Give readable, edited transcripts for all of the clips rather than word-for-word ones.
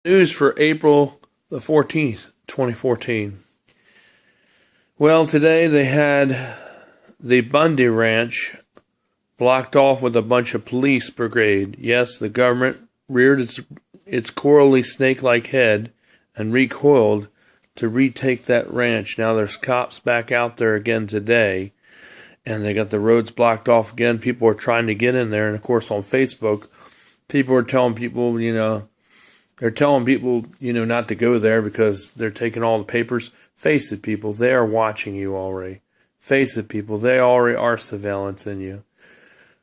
News for April the 14th, 2014. Well, today they had the Bundy Ranch blocked off with a bunch of police brigade. Yes, the government reared its corally snake-like head and recoiled to retake that ranch. Now there's cops back out there again today, and they got the roads blocked off again. People are trying to get in there, and of course on Facebook, people are telling people, not to go there because they're taking all the papers. Face it, people, they are watching you already. Face it, people, they already are surveillancing you.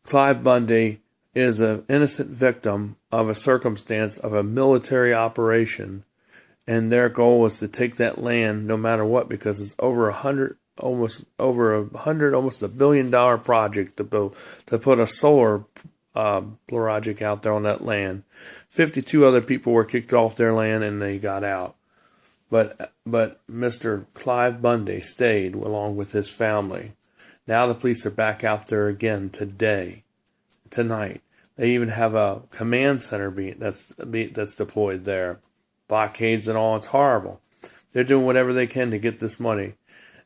Clive Bundy is an innocent victim of a circumstance of a military operation, and their goal was to take that land no matter what, because it's almost $1 billion project to put a solar project out there on that land. 52 other people were kicked off their land and they got out. But Mr. Clive Bundy stayed along with his family. Now the police are back out there again tonight. They even have a command center that's deployed there. Blockades and all, it's horrible. They're doing whatever they can to get this money.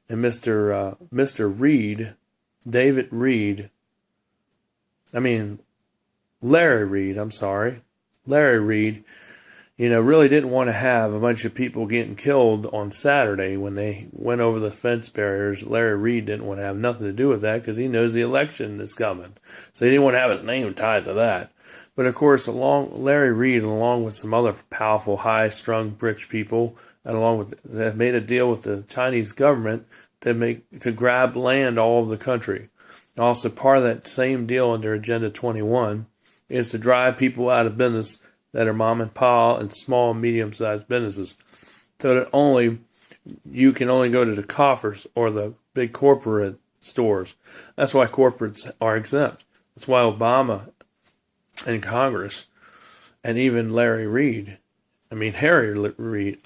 And Mr. Reed, Larry Reed, really didn't want to have a bunch of people getting killed on Saturday when they went over the fence barriers. Larry Reed didn't want to have nothing to do with that because he knows the election is coming. So he didn't want to have his name tied to that. But of course, Larry Reed, along with some other powerful, high-strung, rich people, and they made a deal with the Chinese government to grab land all over the country. Also, part of that same deal under Agenda 21 is to drive people out of business that are mom and pop and small and medium-sized businesses, so that you can only go to the coffers or the big corporate stores. That's why corporates are exempt. That's why Obama and Congress and even Harry Reid, I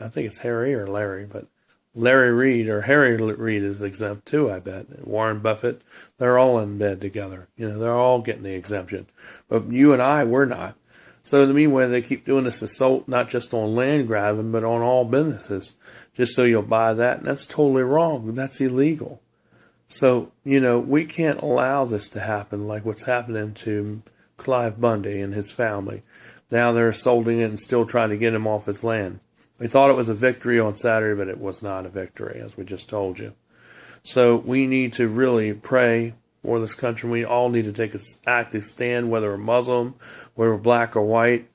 think it's Harry or Larry, but Larry Reid or Harry Reid is exempt too, I bet. Warren Buffett, they're all in bed together. They're all getting the exemption. But you and I, we're not. So in the meanwhile, they keep doing this assault, not just on land grabbing, but on all businesses, just so you'll buy that. And that's totally wrong. That's illegal. So, we can't allow this to happen like what's happening to Clive Bundy and his family. Now they're assaulting it and still trying to get him off his land. We thought it was a victory on Saturday, but it was not a victory, as we just told you. So we need to really pray for this country. We all need to take an active stand, whether we're Muslim, whether we're black or white,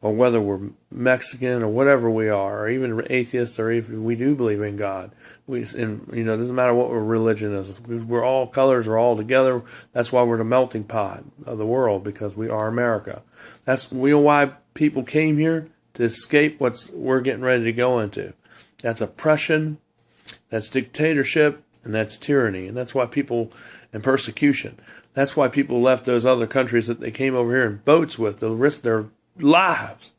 or whether we're Mexican or whatever we are, or even atheists, or if we do believe in God. It doesn't matter what our religion is. We're all colors, we're all together. That's why we're the melting pot of the world, because we are America. That's why people came here, to escape what we're getting ready to go into. That's oppression, that's dictatorship, and that's tyranny. And that's why and persecution. That's why people left those other countries that they came over here in boats with to risk their lives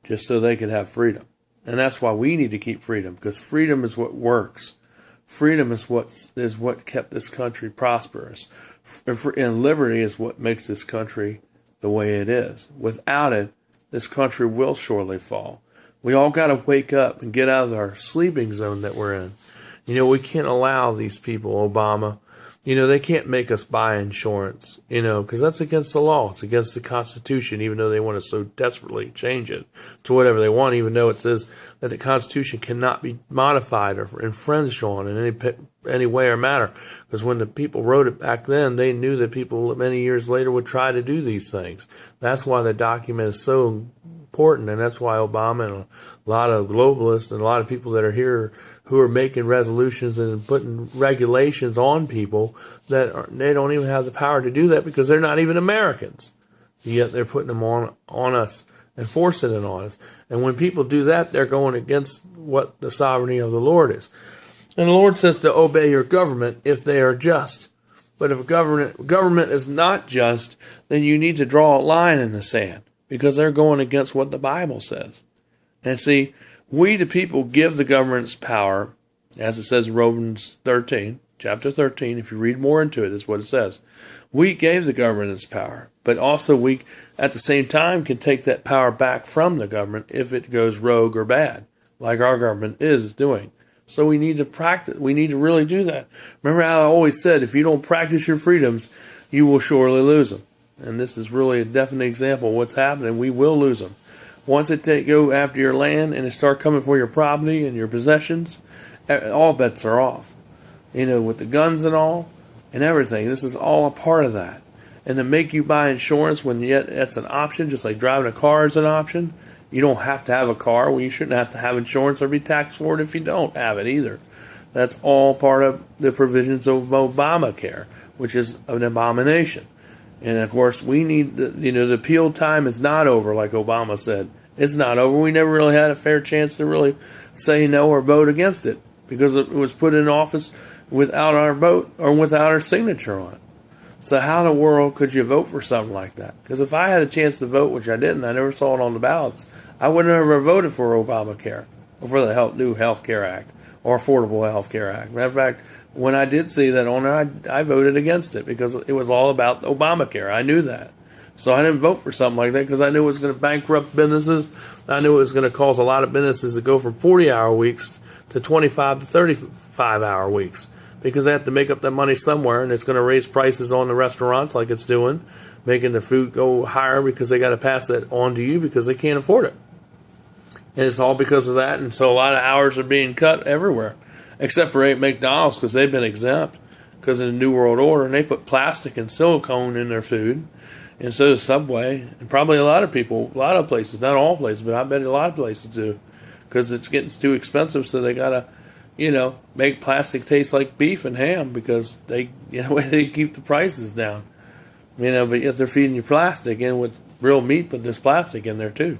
just so they could have freedom. And that's why we need to keep freedom, because freedom is what works. Freedom is what kept this country prosperous. And liberty is what makes this country the way it is. Without it, this country will surely fall. We all got to wake up and get out of our sleeping zone that we're in. We can't allow these people, Obama, they can't make us buy insurance, because that's against the law. It's against the Constitution, even though they want to so desperately change it to whatever they want, even though it says that the Constitution cannot be modified or infringed on in any way or manner. Because when the people wrote it back then, they knew that people many years later would try to do these things. That's why the document is so important, and that's why Obama and a lot of globalists and a lot of people that are here who are making resolutions and putting regulations on people they don't even have the power to do that, because they're not even Americans. Yet they're putting them on us and forcing it on us. And when people do that, they're going against what the sovereignty of the Lord is. And the Lord says to obey your government if they are just. But if government is not just, then you need to draw a line in the sand, because they're going against what the Bible says. And see, we the people give the government's power, as it says in Romans 13, chapter 13, if you read more into it, is what it says. We gave the government its power, but also we, at the same time, can take that power back from the government if it goes rogue or bad, like our government is doing. So we need to practice. We need to really do that. Remember how I always said, if you don't practice your freedoms, you will surely lose them. And this is really a definite example of what's happening. We will lose them. Once it go after your land and it start coming for your property and your possessions, all bets are off. With the guns and all and everything. This is all a part of that. And to make you buy insurance when yet that's an option, just like driving a car is an option. You don't have to have a car. Well, you shouldn't have to have insurance or be taxed for it if you don't have it either. That's all part of the provisions of Obamacare, which is an abomination. And of course, we need the appeal time is not over, like Obama said. It's not over. We never really had a fair chance to really say no or vote against it because it was put in office without our vote or without our signature on it. So how in the world could you vote for something like that? Because if I had a chance to vote, which I didn't, I never saw it on the ballots, I wouldn't have ever voted for Obamacare or for the new Health Care Act or Affordable Health Care Act. Matter of fact, when I did see that on there, I voted against it because it was all about Obamacare. I knew that. So I didn't vote for something like that because I knew it was going to bankrupt businesses. I knew it was going to cause a lot of businesses to go from 40-hour weeks to 25 to 35-hour weeks. Because they have to make up that money somewhere, and it's going to raise prices on the restaurants like it's doing, making the food go higher because they got to pass that on to you because they can't afford it. And it's all because of that, and so a lot of hours are being cut everywhere, except for McDonald's because they've been exempt because of the New World Order, and they put plastic and silicone in their food, and so does Subway, and probably a lot of people, a lot of places, not all places, but I bet a lot of places do, because it's getting too expensive, so they got to make plastic taste like beef and ham because they keep the prices down. But yet they're feeding you plastic in with real meat, but there's plastic in there too.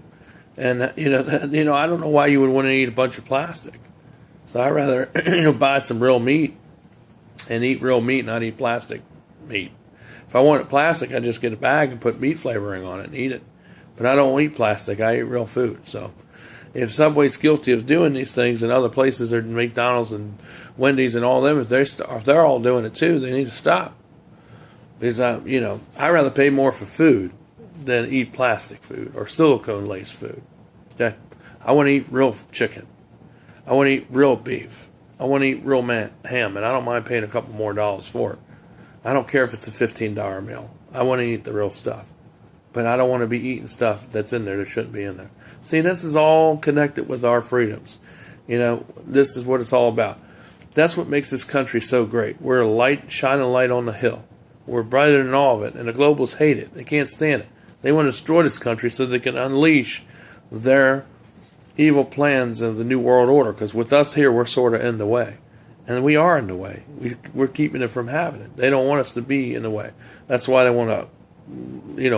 And I don't know why you would want to eat a bunch of plastic. So I'd rather buy some real meat and eat real meat, not eat plastic meat. If I wanted plastic, I'd just get a bag and put meat flavoring on it and eat it. But I don't eat plastic. I eat real food. So if Subway's guilty of doing these things and other places are McDonald's and Wendy's and all them, if they're all doing it too, they need to stop. Because I'd rather pay more for food than eat plastic food or silicone-laced food. Okay, I want to eat real chicken. I want to eat real beef. I want to eat real ham, and I don't mind paying a couple more dollars for it. I don't care if it's a $15 meal. I want to eat the real stuff. But I don't want to be eating stuff that's in there that shouldn't be in there. See, this is all connected with our freedoms. This is what it's all about. That's what makes this country so great. We're a light, shining light on the hill. We're brighter than all of it, and the globalists hate it. They can't stand it. They want to destroy this country so they can unleash their evil plans of the New World Order, because with us here, we're sort of in the way. And we are in the way. We're keeping it from having it. They don't want us to be in the way. That's why they want to,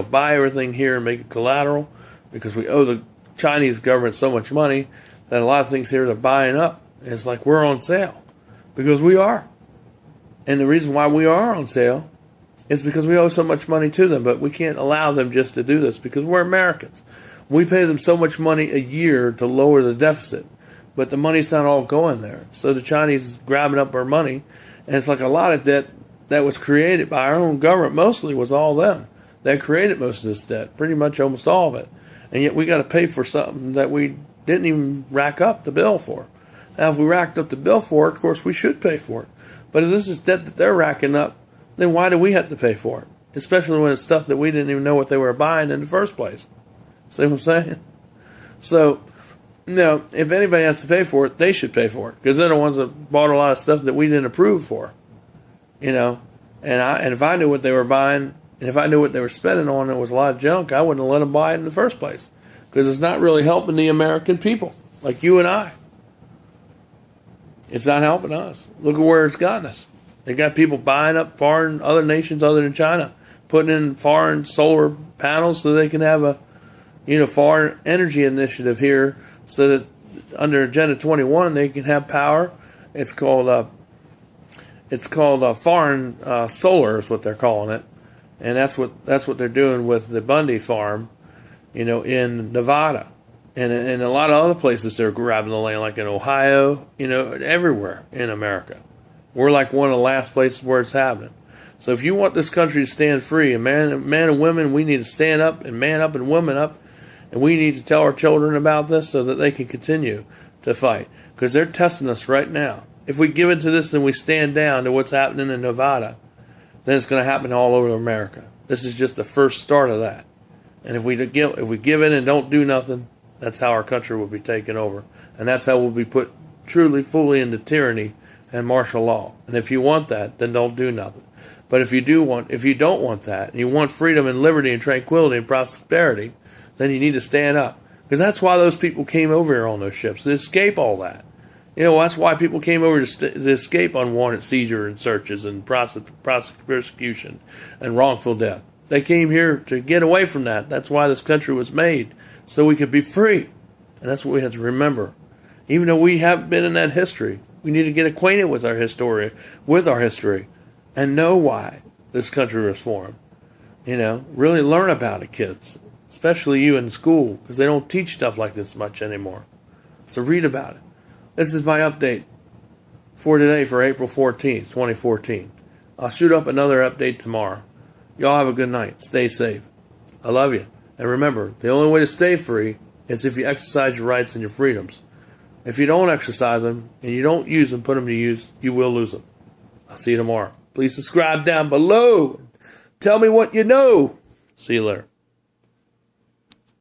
buy everything here and make it collateral, because we owe the Chinese government so much money that a lot of things here are buying up. And it's like we're on sale, because we are. And the reason why we are on sale is because we owe so much money to them, but we can't allow them just to do this because we're Americans. We pay them so much money a year to lower the deficit, but the money's not all going there. So the Chinese is grabbing up our money, and it's like a lot of debt that was created by our own government, mostly was all them. They created most of this debt, pretty much almost all of it. And yet we got to pay for something that we didn't even rack up the bill for. Now, if we racked up the bill for it, of course, we should pay for it. But if this is debt that they're racking up, then why do we have to pay for it? Especially when it's stuff that we didn't even know what they were buying in the first place. See what I'm saying? So, if anybody has to pay for it, they should pay for it. Because they're the ones that bought a lot of stuff that we didn't approve for. And if I knew what they were buying, and if I knew what they were spending on, it was a lot of junk, I wouldn't have let them buy it in the first place. Because it's not really helping the American people, like you and I. It's not helping us. Look at where it's gotten us. They got people buying up foreign, other nations other than China, putting in foreign solar panels so they can have a, foreign energy initiative here, so that under Agenda 21 they can have power. It's called foreign solar is what they're calling it, and that's what they're doing with the Bundy farm, in Nevada, and in a lot of other places they're grabbing the land, like in Ohio, everywhere in America. We're like one of the last places where it's happening. So if you want this country to stand free, and man and women, we need to stand up and man up and woman up, and we need to tell our children about this so that they can continue to fight. Because they're testing us right now. If we give in to this and we stand down to what's happening in Nevada, then it's going to happen all over America. This is just the first start of that. And if we give in and don't do nothing, that's how our country will be taken over. And that's how we'll be put truly, fully into tyranny and martial law. And if you want that, then don't do nothing. But if you don't want that, and you want freedom and liberty and tranquility and prosperity, then you need to stand up. Because that's why those people came over here on those ships, to escape all that. You know, that's why people came over to escape unwanted seizure and searches and persecution and wrongful death. They came here to get away from that. That's why this country was made, so we could be free. And that's what we have to remember. Even though we haven't been in that history, we need to get acquainted with our history, and know why this country was formed. You know, really learn about it, kids. Especially you in school, because they don't teach stuff like this much anymore. So read about it. This is my update for today for April 14th, 2014. I'll shoot up another update tomorrow. Y'all have a good night. Stay safe. I love you. And remember, the only way to stay free is if you exercise your rights and your freedoms. If you don't exercise them and you don't use them, put them to use, you will lose them. I'll see you tomorrow. Please subscribe down below. Tell me what you know. See you later.